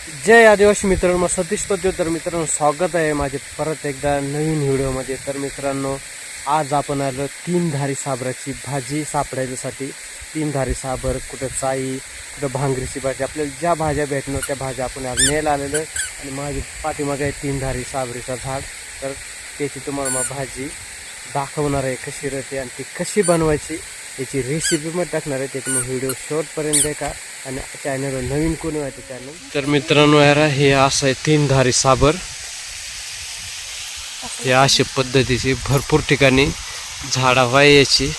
जय आदिवासी मित्रांनो, सतीश पत्योतर मित्रांनो, स्वागत आहे माझे परत एकदा नवीन व्हिडिओमध्ये. तर मित्रांनो, आज आपण आलो तीन धारी साबराची भाजी सापडायसाठी. तीन धारी साबर, कुठं चाई, कुठं भांगरीची भाजी, आपल्याला ज्या भाज्या भेटणार त्या भाज्या आपण आज न्यायला आलेलो आहे. आणि माझी पाठीमागे आहे तीन धारी साबरीचा झाड. तर त्याची तुम्हाला मग भाजी दाखवणार आहे कशी राहते आणि ती कशी बनवायची याची रेसिपी पण टाकणार आहे. त्याच्यामुळे व्हिडिओ शेवटपर्यंत देखा आणि चॅनलवर नवीन कोणी वाटते चॅनल. तर मित्रांनो, यार हे असं आहे तीन धारी साबर. हे अशा पद्धतीची भरपूर ठिकाणी झाडं व्हाय याची.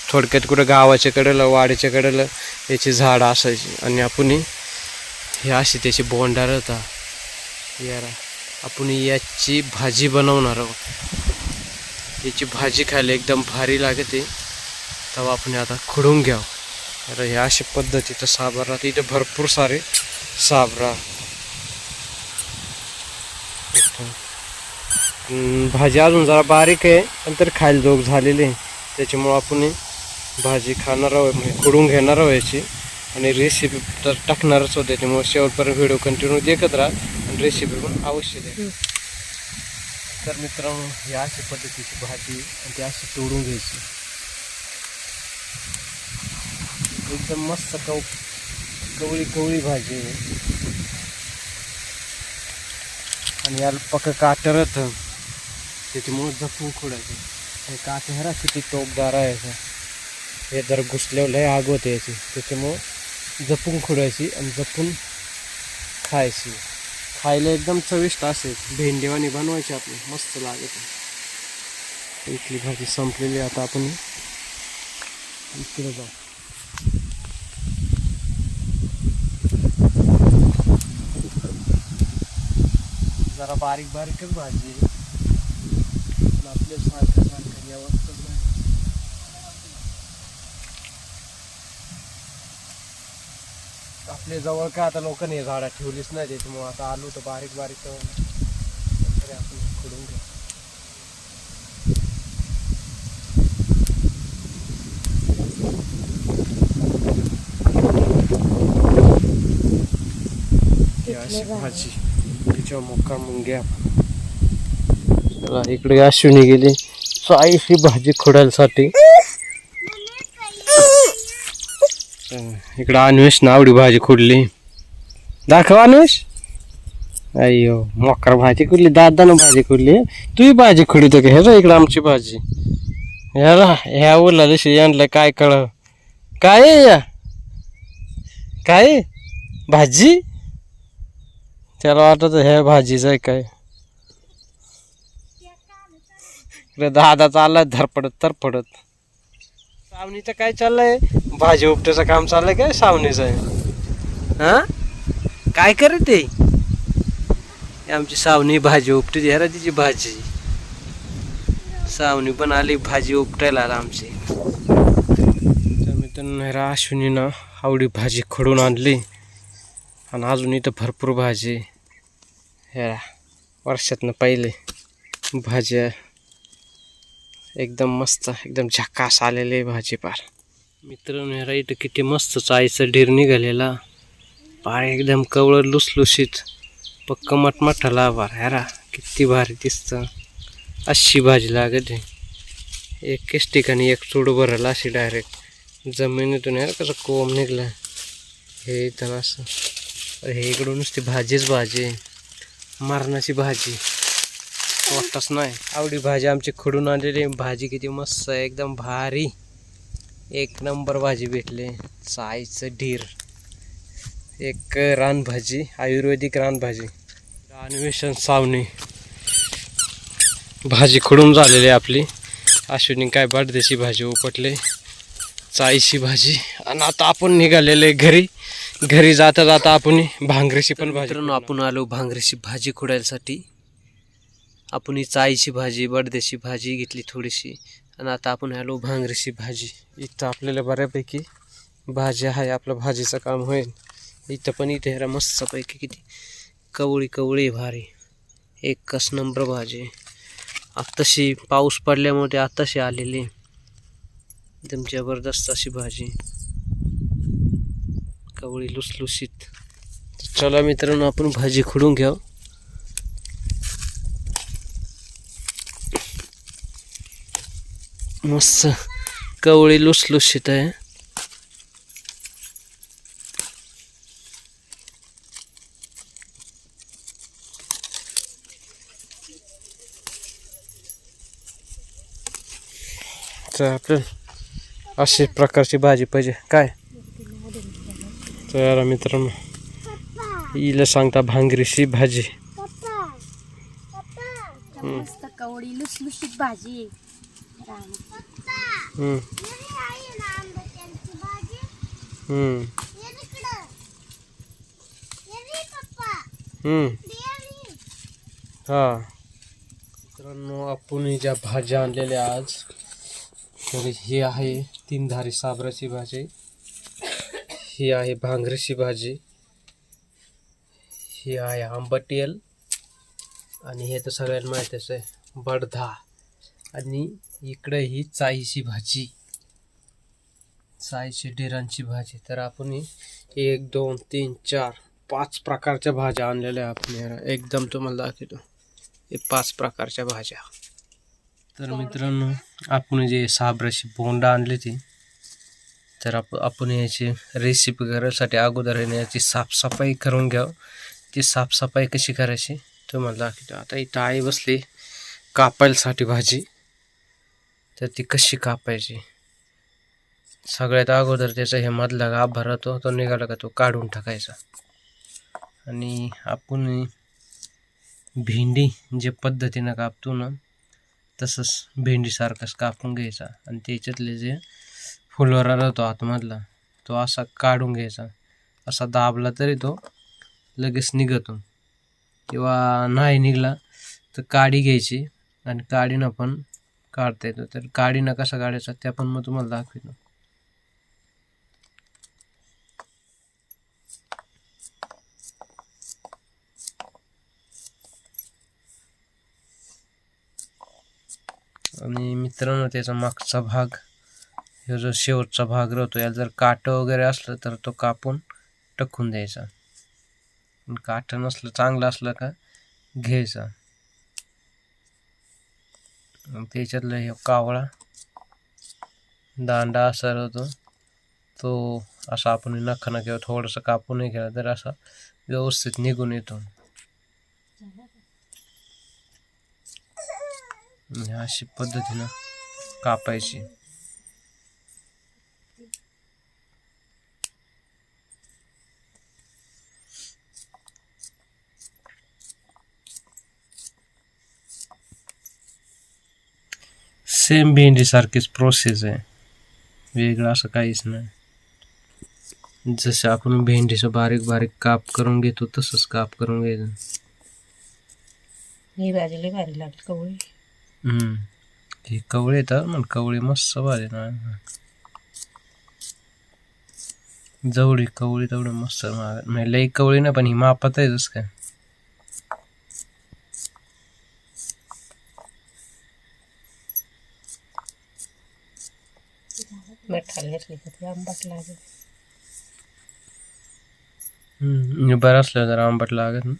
थोडक्यात कुठं गावाच्या कडेला वाड्याच्या कडेला याची झाडं असायची आणि आपण हे अशी त्याची बोंडा राहता. यार आपण याची भाजी बनवणार आहोत. याची भाजी खायला एकदम भारी लागते. तेव्हा आपण आता खुडून घ्यावं. तर हे अशा पद्धतीचं साबर राहतं. इथं भरपूर सारे साबरा. भाजी अजून जरा बारीक आहे पण तर खायला जोग झालेली आहे. त्याच्यामुळं आपण भाजी खाणार आहोत, म्हणजे खुडून घेणार आहोत याची. आणि रेसिपी तर टाकणारच होते. त्याच्यामुळे शेवटपर्यंत व्हिडिओ कंटिन्यू देखत राहा आणि रेसिपी पण अवश्य द्या. तर मित्रांनो, ही अशा पद्धतीची भाजी आणि ती अशी तोडून घ्यायची. एकदम मस्त कवळी कवळी भाजी आहे. आणि याला पक्क काटर येतं, त्याच्यामुळं जपून खोडायचं. हे काटे हरा किती टोकदार आहे. हे जर घुसल्यावर लय आग होते याची. त्याच्यामुळं जपून खोडायची आणि जपून खायची. खायला एकदम चविष्ट असेल. भेंडीवाणी बनवायची आपली, मस्त लागते. इथली भाजी संपलेली. आता आपण इकडे जाऊ. जरा बारीक बारीकच भाजी आपल्या सारखं सारखं यावं. आपल्या जवळ काय आता लोकांनी झाडं ठेवलीच नाही. त्याच्यामुळे आता आलू तर बारीक बारीक नंतर आपण खुडून घेऊ. अशी भाजी तिच्या मोका मुंग्या. चला इकडे अश्विनी गेली चाईशी भाजी खोडायसाठी. इकडं अन्वेष नावडी भाजी खोडली. दाखव अन्वेष. अय्यो मोकर भाजी खोडली. दादानं भाजी खोडली. तूही भाजी खोडतो का? हे इकडं आमची भाजी. ह्याला ह्या ओला जशी आणलं काय कळ काय या काय भाजी. त्याला वाटत ह्या भाजीच आहे काय. इकडे दादा चाललाय धरपडत तरपडत. सावनीचं काय चाललंय? भाजी उपट्याचं काम चाललंय काय सावनीचं आहे? हा काय करते आमची सावनी? भाजी उपटी ह्याला तिची भाजी. सावनी पण आली भाजी उपटायला आला आमची. तर मित्रांनो, अश्विनीनं आवडी भाजी खडून आणली. आणि अजून इथं भरपूर भाजी. ह्या वर्षातनं पहिले भाज्या एकदम मस्त, एकदम झकास आलेले भाजी पार. मित्रांनो, ह्या इथं किती मस्त चाईचं ढीर निघालेला. पार एकदम कवळं लुसलुशीत पक्क मटमठाला बार. ह्यारा किती भारी दिसतं. अशी भाजी लागत आहे. एकेच ठिकाणी एक चूड भरलं अशी डायरेक्ट जमिनीतून. ह्याला कसं कोंब निघला हे इथं असं. हे इकडून नुसती भाजीच भाजी, मरणाची भाजी वाटतच नाही. आवडी भाजी आमची खुडून आणलेली भाजी किती मस्त आहे, एकदम भारी एक नंबर भाजी भेटले. चाईचं ढीर, एक रानभाजी, आयुर्वेदिक रानभाजी. अन्वेषण सावनी भाजी खुडून झालेली आपली. अश्विनी काय बडदेशी भाजी उपटले, चाईची भाजी. आणि आता आपण निघालेले घरी. घरी जाता जाता आपण भांगरीची पण भाजी. आपण आलो भांगरीची भाजी खोडायसाठी. आपण ही चाईची भाजी, बडदेशी भाजी घेतली थोडीशी. आणि आता आपण आलो भांगरीची भाजी. इथं आपल्याला बऱ्यापैकी भाजी आहे, आपलं भाजीचं काम होईल. इथं पण इथे ह्याला मस्तपैकी किती कवळी कवळी भारी एकच नंबर भाजी. आत्ताशी पाऊस पडल्यामुळे आत्ताशी आलेली एकदम जबरदस्त अशी भाजी. कवळी लुसलुशीत चला मित्रांनो, आपण भाजी खुडून घ्याव. मस्त कवळी लुसलुशीत आहे. तर आपल्याला अशी प्रकारची भाजी पाहिजे काय. तर मित्रांनो, हिला सांगता भांगरीची भाजी. मस्त कवळी लुसलुशीत भाजी. हा मित्रांनो, आपण ज्या भाज्या आणलेल्या आज, तर ही आहे 3 धारी साबराची भाजी, ही आहे भांगरीची भाजी, ही आहे आंबटेल, आणि हे तर सगळ्यांना माहितीच आहे बडधा, आणि इकडे ही चाईची भाजी, चाईची ढिरांची भाजी. तर आपण 1 2 3 4 5 प्रकारच्या भाज्या आणलेल्या आपण एकदम तुम्हाला दाखवतो. हे 5 प्रकारच्या भाज्या. तर मित्रांनो, आपण जे साबराची बोंडा आणली ती, तर आपण याची रेसिपी करायसाठी अगोदर याची साफसफाई करून घ्यावं. ती साफसफाई कशी करायची तुम्हाला दाखवतो. आता इथं आई बसली कापायसाठी भाजी, तर ती कशी कापायची. सगळ्यात अगोदर त्याचा हे मधला गाभ राहतो, तो निघाला का तो काढून टाकायचा. आणि आपण भेंडी जे पद्धतीनं कापतो ना, तसंच भेंडीसारखंच कापून घ्यायचा, आणि त्याच्यातले जे फुलोरा राहतो आतमधला, तो असा काढून घ्यायचा. असा दाबला तरी तो लगेच निघतो, किंवा नाही निघला तर काडी घ्यायची, आणि काडीनं पण काढता येतो. तर काडीनं कसा काढायचा ते पण मग तुम्हाला दाखवतो. आणि मित्रांनो, त्याचा मागचा भाग, हे जो शेवटचा भाग राहतो, याला जर काटं वगैरे असलं तर तो कापून टाकून द्यायचा. काटं नसलं, चांगलं असलं का घ्यायचा. त्याच्यातला हे कावळा दांडा असा राहतो, तो असा आपण नखानं किंवा थोडंसं कापून घ्यायला तर असा व्यवस्थित निघून येतो. अशी पद्धतीनं कापायची. सेम भेंडी सारखीच प्रोसेस आहे, वेगळं असं काहीच नाही. जसं आपण भेंडीचं बारीक बारीक काप करून घेतो तसंच काप करून घ्यायचं. ही भाजी लई भारी लागली कवळी. ही कवळी तर मग कवळी मस्त भाजी ना, जवळी कवळी तेवढं मस्त म्हणजे लई कवळी ना, पण ही मापात आहे जस काय. मिठाला घेतली का ती आंबट लागेल. बरं असलं जरा आंबट लागत ना,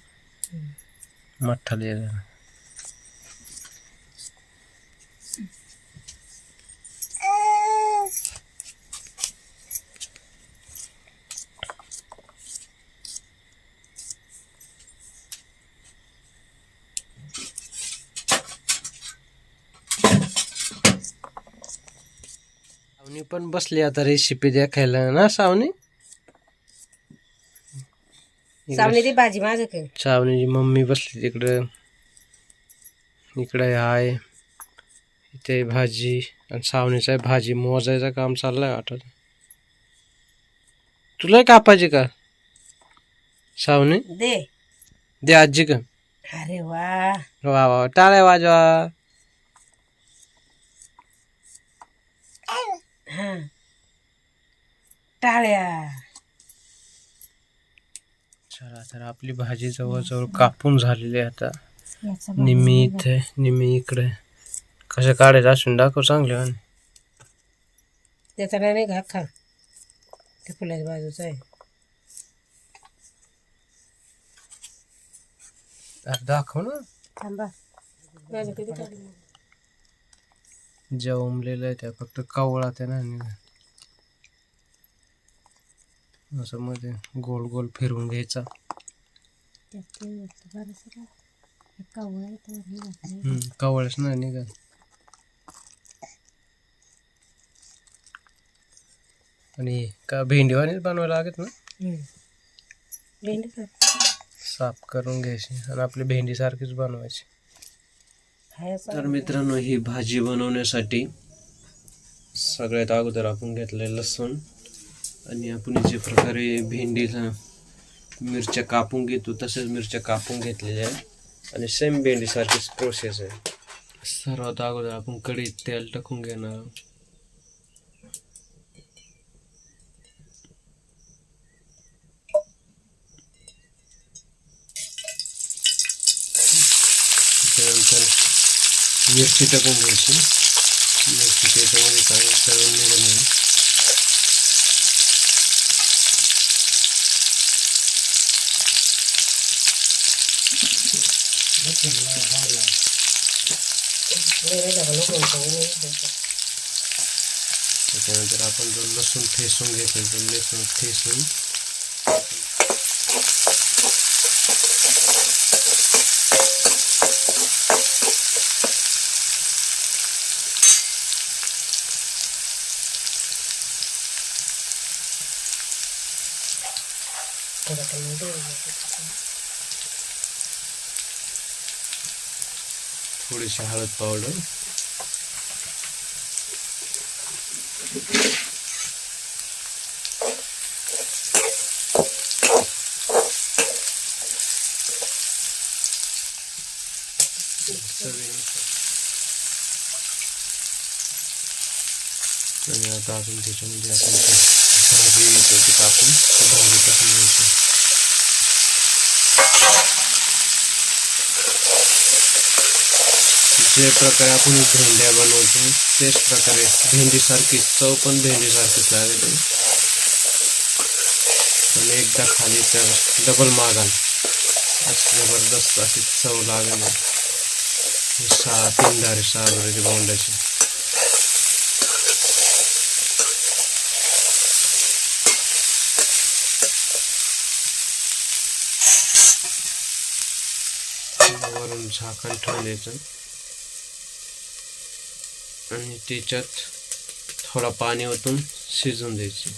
मठ्ठाला येतं. सावनी पण बसली आता रेसिपी देखायला ना. सावनी सावनी ती भाजी माझं कर. सावनीची मम्मी बसली तिकडं, इकडे हाय, इथे भाजी, आणि सावनीचा भाजी मोजायचं काम चाललंय वाटत. तुला कापायची का सावनी? दे दे आजी का. अरे वा वा वा, टाळ्या वाजवा. हा टाळ्या. चला, तर आपली भाजी जवळजवळ कापून झालेली आहे आता. निम्मी इथे, निम्मी इकडे. कसं काढायचं असून दाखव चांगले. त्याचा नाही घा खा, ते फुलाच्या बाजूचा आहे. दाखव ना. थांबा माझं कधी काढलं ज्या उमलेलं आहे त्या फक्त कावळा त्या नाही निघा. असं मध्ये गोल गोल फिरवून घ्यायचा. कावळच नाही निघा. आणि का भेंडीवाणीच बनवायला लागत ना. भेंडी साफ करून घ्यायची आणि आपली भेंडी सारखीच बनवायची. तर मित्रांनो, ही भाजी बनवण्यासाठी सगळ्यात अगोदर आपण घेतलंय लसूण. आणि आपण जे प्रकारे भेंडीला मिरच्या कापून घेतो तसेच मिरच्या कापून घेतलेल्या आहे. आणि सेम भेंडी सारखीच प्रोसेस आहे. सर्वात अगोदर आपण कढईत तेल टाकून घेणार आहोत. त्यानंतर मिरची टाकून घ्यायची. मिरची त्याच्यामध्ये चांगली तळून निघाली. त्याच्यानंतर आपण जो लसूण ठेसून घेतो तो लसूण ठेसून थोडीशी हळद पावडर, आणि आता आपण त्याच्यामध्ये आपण भाजी येतो ती टाकून भाजी टाकून घ्यायची. जे प्रकारे आपण भेंड्या बनवतो तेच प्रकारे भेंडीसारखीच चव पण भेंडीसारखीच लागेल. आणि एकदा खाली तर डबल मागाल. अशी जबरदस्त अशी चव लागेल. 3 धारे 6 धारेची बोंडाची. वरून झाकण ठेवून द्यायचं आणि त्याच्यात थोडा पाणी ओतून शिजवून द्यायची.